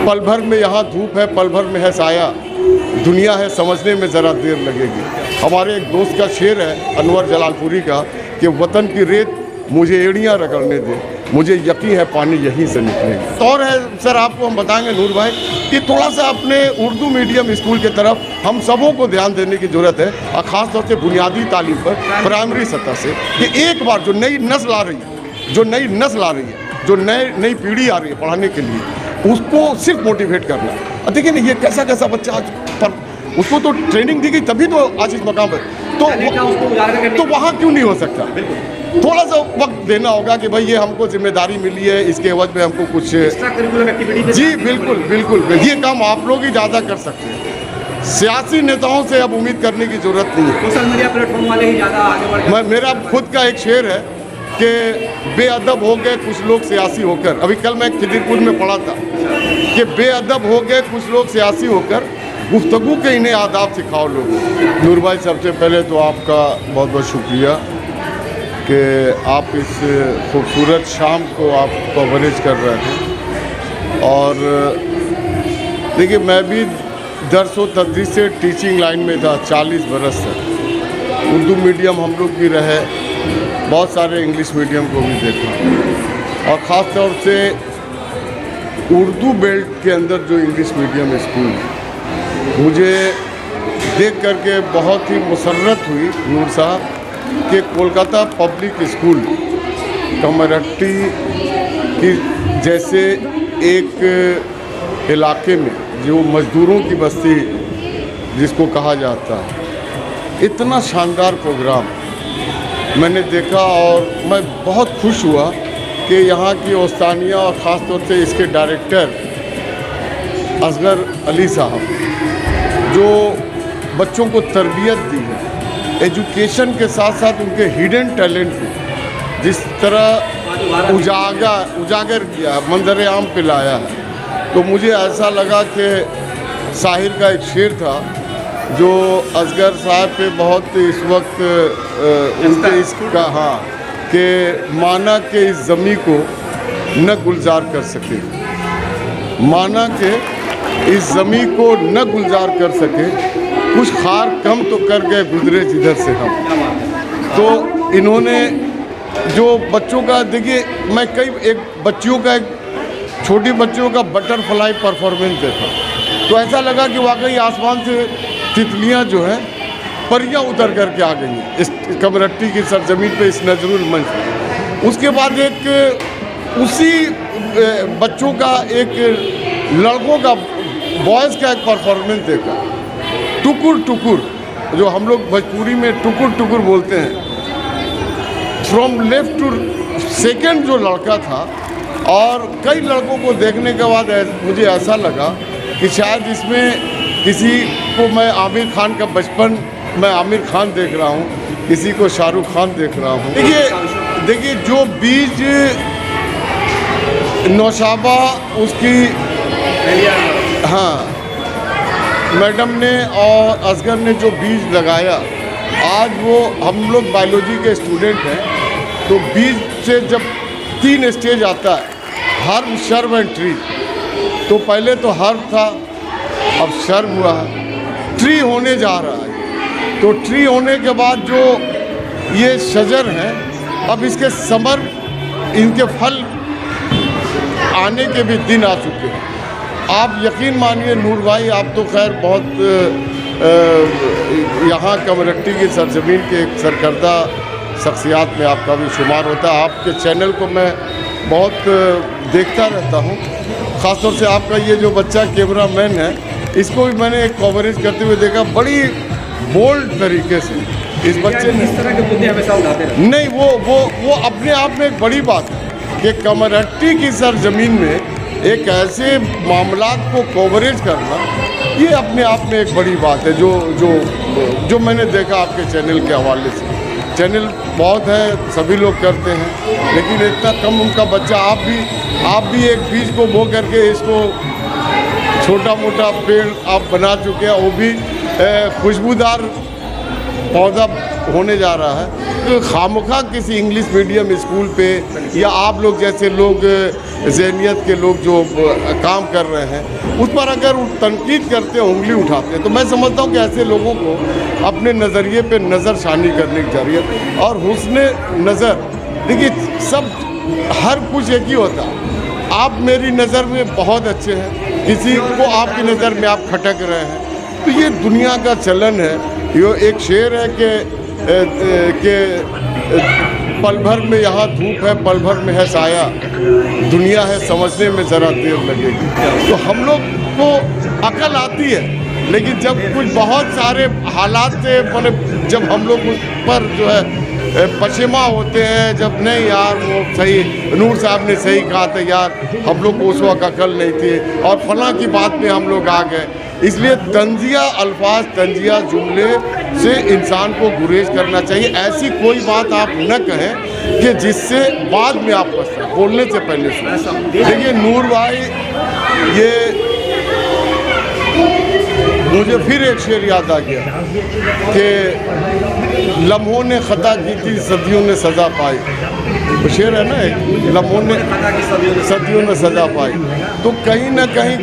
पल भर में यहाँ धूप है, पल भर में है साया, दुनिया है समझने में ज़रा देर लगेगी। हमारे एक दोस्त का शेर है अनवर जलालपुरी का कि वतन की रेत मुझे एड़ियाँ रगड़ने दे, मुझे यकीन है पानी यहीं से निकलेगा। तो और है सर, आपको हम बताएंगे नूर भाई कि थोड़ा सा अपने उर्दू मीडियम स्कूल की तरफ हम सबों को ध्यान देने की ज़रूरत है, और ख़ास तौर से बुनियादी तालीम पर प्राइमरी सतह से, कि एक बार जो नई नस्ल आ रही है, जो नई पीढ़ी आ रही है पढ़ाने के लिए, उसको सिर्फ मोटिवेट करना। देखिए ना, ये कैसा बच्चा आज पर उसको तो ट्रेनिंग दी गई तभी तो आज इस मकाम पर, तो वहाँ क्यों नहीं हो सकता? थोड़ा सा वक्त देना होगा कि भाई ये हमको जिम्मेदारी मिली है, इसके एवज में हमको कुछ जी बिल्कुल ये काम आप लोग ही ज़्यादा कर सकते हैं। सियासी नेताओं से अब उम्मीद करने की ज़रूरत नहीं है। सोशल मीडिया प्लेटफॉर्म वाले ही ज़्यादा आगे बढ़ मेरा खुद का एक शेर है कि बेअदब हो गए कुछ लोग सियासी होकर। अभी कल मैं खिदिरपुर में पढ़ा था कि बेअदब हो गए कुछ लोग सियासी होकर, गुफ्तगू के इन्हें आदाब सिखाओ लोगों। नूर भाई, सबसे पहले तो आपका बहुत बहुत शुक्रिया कि आप इस खूबसूरत शाम को आप कवरेज कर रहे हैं। और देखिए, मैं भी दर्स व तदरीस से टीचिंग लाइन में था 40 बरस तक। उर्दू मीडियम हम लोग भी रहे, बहुत सारे इंग्लिश मीडियम को भी देखा, और ख़ास तौर से उर्दू बेल्ट के अंदर जो इंग्लिश मीडियम स्कूल, मुझे देख करके बहुत ही मुसर्रत हुई नूर साहब कि कोलकाता पब्लिक स्कूल कमरट्टी की जैसे एक इलाके में, जो मज़दूरों की बस्ती जिसको कहा जाता है, इतना शानदार प्रोग्राम मैंने देखा। और मैं बहुत खुश हुआ कि यहाँ की ओस्तानिया और ख़ास तौर से इसके डायरेक्टर असगर अली साहब, जो बच्चों को तरबियत दी है, एजुकेशन के साथ साथ उनके हिडन टैलेंट को जिस तरह उजागर किया, मंजर आम पे लाया है, तो मुझे ऐसा लगा कि साहिर का एक शेर था जो असगर साहब पे बहुत इस वक्त उनके इसका, हाँ, कि माना के इस ज़मीं को न गुलजार कर सके, माना के इस ज़मीं को न गुलजार कर सके, कुछ खार कम तो कर गए गुजरे जिधर से हम। तो इन्होंने जो बच्चों का, देखिए मैं एक बच्चियों का, एक छोटी बच्चियों का बटरफ्लाई परफॉर्मेंस देखा, तो ऐसा लगा कि वाकई आसमान से तितलियां जो हैं परियां उतर करके आ गई हैं इस कमरट्टी की सरजमीन पे, इस नजरुल मंच। उसके बाद एक उसी बच्चों का, एक लड़कों का, बॉयज़ का एक परफॉर्मेंस देखा, टुकुर टुकुर, जो हम लोग भोजपुरी में टुकुर टुकुर बोलते हैं, फ्रॉम लेफ्ट टू सेकेंड जो लड़का था। और कई लड़कों को देखने के बाद मुझे ऐसा लगा कि शायद इसमें किसी को मैं आमिर खान का बचपन, मैं आमिर खान देख रहा हूँ, किसी को शाहरुख खान देख रहा हूँ। देखिए जो बीज नौशाबा उसकी, हाँ, मैडम ने और असगर ने जो बीज लगाया, आज वो, हम लोग बायोलॉजी के स्टूडेंट हैं, तो बीज से जब 3 स्टेज आता है, हर्ब, शर्ब एंड ट्री, तो पहले तो हर्ब था, अब शर्ब हुआ, ट्री होने जा रहा है। तो ट्री होने के बाद जो ये शजर है, अब इसके समर, इनके फल आने के भी दिन आ चुके हैं। आप यकीन मानिए नूर भाई, आप तो खैर बहुत यहाँ कमरट्टी की सरजमीन के एक सरकर्दा शख्सियात में आपका भी शुमार होता है। आपके चैनल को मैं बहुत देखता रहता हूँ, ख़ासतौर से आपका ये जो बच्चा कैमरामैन है, इसको भी मैंने एक कवरेज करते हुए देखा, बड़ी बोल्ड तरीके से इस बच्चे ने, इस तरह के मुद्दे हमेशा उठाते रहते हैं। नहीं, वो अपने आप में एक बड़ी बात है कि कमरट्टी की सरजमीन में एक ऐसे मामलात को कवरेज करना, ये अपने आप में एक बड़ी बात है, जो मैंने देखा आपके चैनल के हवाले से। चैनल बहुत है, सभी लोग करते हैं, लेकिन इतना कम उनका बच्चा, आप भी एक बीज को बो करके इसको छोटा मोटा पेड़ आप बना चुके हैं, वो भी खुशबूदार पौधा होने जा रहा है, तो खामखा किसी इंग्लिश मीडियम स्कूल पे या आप लोग जैसे लोग ज़हनियत के लोग जो काम कर रहे हैं उस पर अगर तनकीद करते हैं, उंगली उठाते हैं, तो मैं समझता हूँ कि ऐसे लोगों को अपने नज़रिए पे नज़रसानी करने की जरूरत। और हुस्न नज़र, देखिए सब हर कुछ एक ही होता है। आप मेरी नज़र में बहुत अच्छे हैं, किसी को आपकी नज़र में आप खटक रहे हैं, तो ये दुनिया का चलन है। ये एक शेर है कि पल भर में यहाँ धूप है, पल भर में है साया, दुनिया है समझने में ज़रा देर लगेगी। तो हम लोग को अकल आती है, लेकिन जब कुछ बहुत सारे हालात से मतलब जब हम लोग उस पर जो है पशिमा होते हैं, जब नहीं यार वो सही, नूर साहब ने सही कहा था यार, हम लोग को उस वक्त अकल नहीं थी और फलां की बात में हम लोग आ गए। इसलिए तंजिया अल्फाज, तंजिया जुमले से इंसान को गुरेज करना चाहिए। ऐसी कोई बात आप न कहें कि जिससे बाद में आप पछताएं, बोलने से पहले सुन। देखिए नूर भाई, ये मुझे फिर एक शेर याद आ गया कि लम्हों ने ख़ता की थी, सदियों ने सज़ा पाई। तो शेर है ना, लम्हों ने सदियों ने सज़ा पाई। तो कहीं ना कहीं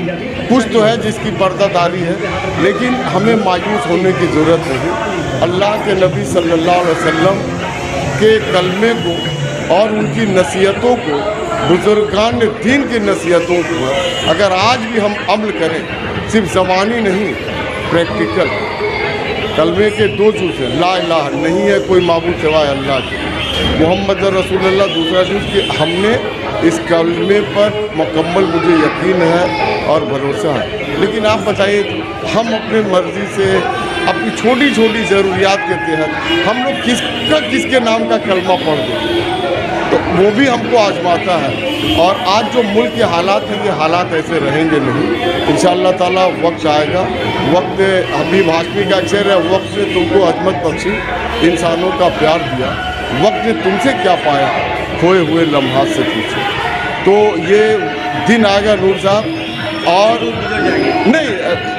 कुछ तो है जिसकी पर्दादारी है, लेकिन हमें मायूस होने की ज़रूरत नहीं। अल्लाह के नबी सल्लल्लाहु अलैहि वसल्लम के कलमे को और उनकी नसीहतों को, बुजुर्गान दीन की नसीहतों को अगर आज भी हम अमल करें, सिर्फ ज़बानी नहीं, प्रैक्टिकल। कलमे के दो जूज़ हैं, ला इलाहा नहीं है कोई माबूद सिवाय अल्लाह के, मोहम्मद रसूलुल्लाह दूसरा जूज़ कि हमने इस कलमे पर मुकम्मल मुझे यकीन है और भरोसा है। लेकिन आप बताइए, हम अपने मर्ज़ी से अपनी छोटी छोटी ज़रूरियात के तहत हम लोग किसके नाम का कलमा पढ़ दें, तो वो भी हमको आजमाता है। और आज जो मुल्क के हालात हैं, ये हालात ऐसे रहेंगे नहीं। इंशाअल्लाह ताला वक्त आएगा। वक्त, हबीब हाशमी का शेर है, वक्त ने तुमको अजमत बख्शी, इंसानों का प्यार दिया, वक्त ने तुमसे क्या पाया, खोए हुए लम्हात से पूछो। तो ये दिन आएगा नूर साहब। और नहीं,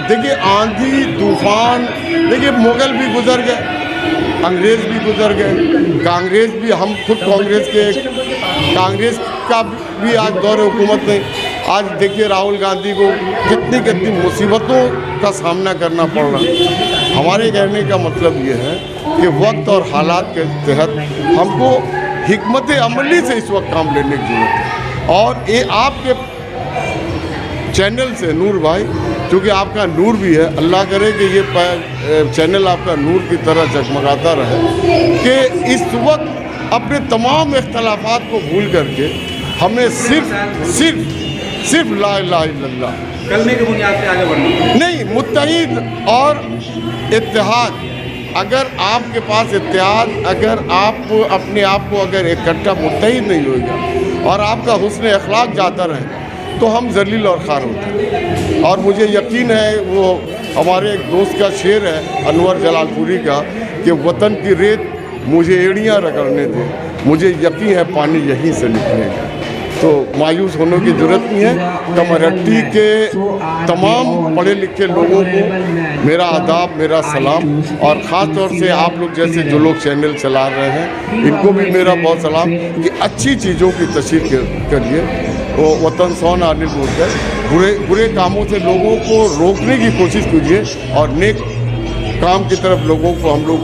देखिए आंधी तूफान, देखिए मुग़ल भी गुजर गए, अंग्रेज़ भी गुजर गए, कांग्रेस भी, हम खुद कांग्रेस का भी आज दौर हुकूमत नहीं। आज देखिए राहुल गांधी को कितनी मुसीबतों का सामना करना पड़ रहा है। हमारे कहने का मतलब ये है कि वक्त और हालात के तहत हमको हिकमत अमली से इस वक्त काम लेने की ज़रूरत है। और ये आपके चैनल से नूर भाई, क्योंकि आपका नूर भी है, अल्लाह करे कि ये चैनल आपका नूर की तरह जगमगाता रहे, कि इस वक्त अपने तमाम इख्तलाफात को भूल करके हमें सिर्फ ला इलाहा इल्लल्लाह कलमे की बुनियाद पे आगे बढ़ना नहीं, मुत्तहिद और इत्तेहाद। अगर आपके पास इत्तेहाद, अगर आप अपने आप को अगर इकट्ठा मुत्तहिद नहीं होगा और आपका हुस्न अखलाक जाता रहे, तो हम जलील और खार होते हैं। और मुझे यकीन है, वो हमारे एक दोस्त का शेर है अनवर जलालपुरी का, कि वतन की रेत मुझे एड़ियाँ रगड़ने दे, मुझे यकीन है पानी यहीं से निकलेगा। तो मायूस होने की ज़रूरत नहीं है। कमरहट्टी के तमाम पढ़े लिखे लोगों को मेरा आदाब, मेरा सलाम, और ख़ास तौर से आप लोग जैसे जो लोग चैनल चला रहे हैं, इनको भी मेरा बहुत सलाम कि अच्छी चीज़ों की तशरीह करिए। वो वतन सौन आनिल मुनकर, बुरे कामों से लोगों को रोकने की कोशिश कीजिए और नेक काम की तरफ लोगों को हम लोग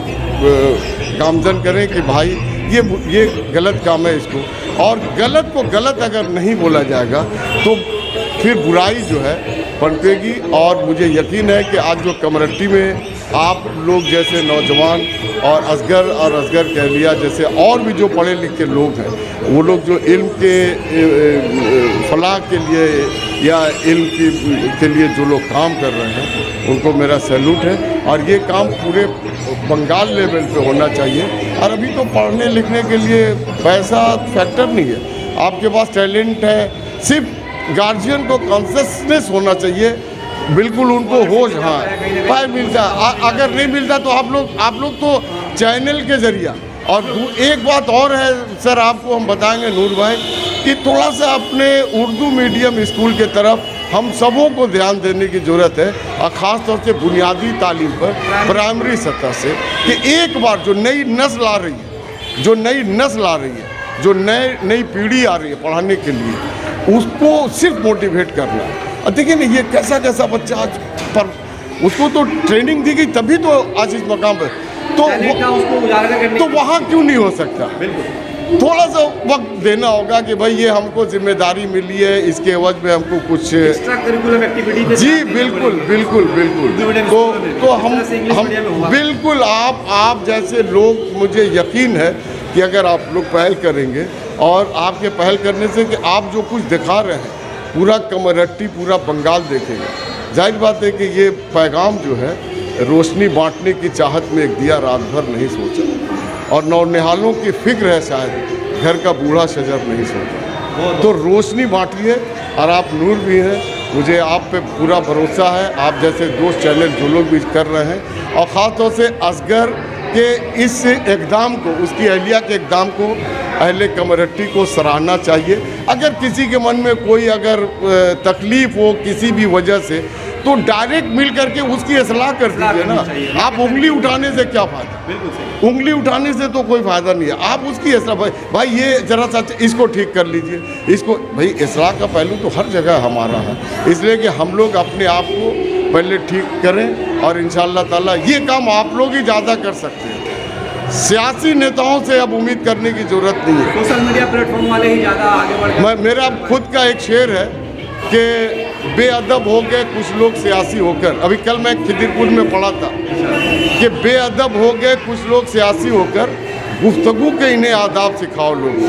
गामजन करें कि भाई ये गलत काम है इसको। और गलत को गलत अगर नहीं बोला जाएगा तो फिर बुराई जो है पनपेगी। और मुझे यकीन है कि आज जो कमरट्टी में आप लोग जैसे नौजवान और असगर कहलिया जैसे और भी जो पढ़े लिखे लोग हैं, वो लोग जो इल्म के फलाह के लिए या इल्म के लिए जो लोग काम कर रहे हैं, उनको मेरा सैल्यूट है। और ये काम पूरे बंगाल लेवल पे होना चाहिए। और अभी तो पढ़ने लिखने के लिए पैसा फैक्टर नहीं है, आपके पास टैलेंट है, सिर्फ गार्जियन को कॉन्शियसनेस होना चाहिए, बिल्कुल उनको होश। हाँ, पाए मिलता, अगर नहीं मिलता तो आप लोग तो चैनल के ज़रिया। और एक बात और है सर, आपको हम बताएंगे नूर भाई, कि थोड़ा सा अपने उर्दू मीडियम स्कूल के तरफ हम सबों को ध्यान देने की ज़रूरत है, और ख़ास तौर से बुनियादी तालीम पर, प्राइमरी सतह से, कि एक बार जो नई नस्ल आ रही है, जो नई नस्ल आ रही है, जो नई पीढ़ी आ रही है पढ़ाने के लिए, उसको सिर्फ मोटिवेट करना। और देखिए ना, ये कैसा कैसा बच्चा आज, पर उसको तो ट्रेनिंग दी गई तभी तो आज इस मकाम पर, उसको उजागर करने तो वहाँ क्यों नहीं हो सकता? बिल्कुल थोड़ा सा वक्त देना होगा कि भाई ये हमको जिम्मेदारी मिली है, इसके एवज में हमको कुछ एक्स्ट्रा करिकुलम एक्टिविटी जी बिल्कुल बिल्कुल बिल्कुल। तो हम बिल्कुल, आप जैसे लोग, मुझे यकीन है कि अगर आप लोग पहल करेंगे, और आपके पहल करने से कि आप जो कुछ दिखा रहे हैं, पूरा कमरट्टी, पूरा बंगाल देखेगा। जाहिर बात है कि ये पैगाम जो है, रोशनी बांटने की चाहत में एक दिया रात भर नहीं सोचा, और नौनिहालों की फिक्र है शायद घर का बूढ़ा शजर नहीं सोचा। तो रोशनी बांटिए, और आप नूर भी हैं, मुझे आप पे पूरा भरोसा है। आप जैसे दोस्त चैनल जो लोग भी कर रहे हैं, और ख़ास तौर से असगर के इस इक़दाम को, उसकी अहलिया के इक़दाम को, अहले कमरट्टी को सराहना चाहिए। अगर किसी के मन में कोई अगर तकलीफ़ हो किसी भी वजह से, तो डायरेक्ट मिल करके उसकी इस्लाह कर दीजिए ना। आप उंगली उठाने से क्या फ़ायदा? बिल्कुल सही। उंगली उठाने से तो कोई फ़ायदा नहीं है। आप उसकी इस्लाह, भाई ये ज़रा सा इसको ठीक कर लीजिए, इसको, भाई इस्लाह का पहलू तो हर जगह हमारा है, इसलिए कि हम लोग अपने आप को पहले ठीक करें, और इंशाअल्लाह ताला ये काम आप लोग ही ज़्यादा कर सकते हैं। सियासी नेताओं से अब उम्मीद करने की ज़रूरत नहीं है। सोशल मीडिया प्लेटफॉर्म वाले ही ज़्यादा आगे बढ़ मेरा खुद का एक शेर है कि बेअदब हो गए कुछ लोग सियासी होकर। अभी कल मैं खिदिरपुर में पढ़ा था कि बेअदब हो गए कुछ लोग सियासी होकर, गुफ्तगू के इन्हें आदाब सिखाओ लोगों।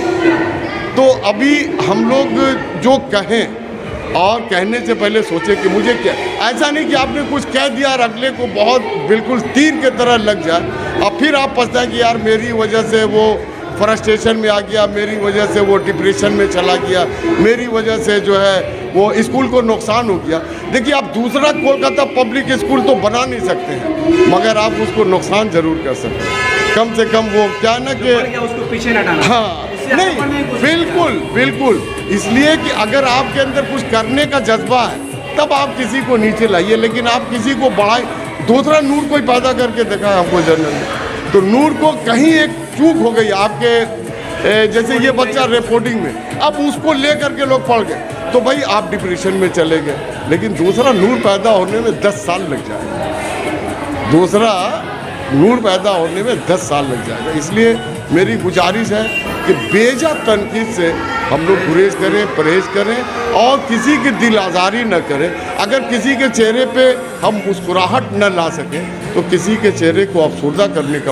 तो अभी हम लोग जो कहें, और कहने से पहले सोचे कि मुझे क्या, ऐसा नहीं कि आपने कुछ कह दिया और अगले को बहुत बिल्कुल तीर के तरह लग जाए, और फिर आप पछताएं कि यार मेरी वजह से वो फ्रस्ट्रेशन में आ गया, मेरी वजह से वो डिप्रेशन में चला गया, मेरी वजह से जो है वो स्कूल को नुकसान हो गया। देखिए, आप दूसरा कोलकाता पब्लिक स्कूल तो बना नहीं सकते हैं, मगर आप उसको नुकसान ज़रूर कर सकते हैं। कम से कम वो क्या ना कि उसको पीछे न हटाना। हाँ, नहीं, बिल्कुल बिल्कुल। इसलिए कि अगर आपके अंदर कुछ करने का जज्बा है, तब आप किसी को नीचे लाइए, लेकिन आप किसी को बढ़ाए। दूसरा नूर कोई पैदा करके देखा है हमको जनरल में, तो नूर को कहीं एक चूक हो गई आपके, जैसे ये बच्चा रिपोर्टिंग में, अब उसको ले करके लोग पढ़ गए, तो भाई आप डिप्रेशन में चले गए। लेकिन दूसरा नूर पैदा होने में 10 साल लग जाएगा, दूसरा नूर पैदा होने में 10 साल लग जाएगा। इसलिए मेरी गुजारिश है कि बेजा तनकीद से हम लोग गुरेज करें, परहेज करें, और किसी की दिल आज़ारी न करें। अगर किसी के चेहरे पे हम मुस्कुराहट न ला सकें, तो किसी के चेहरे को अफसरदा करने का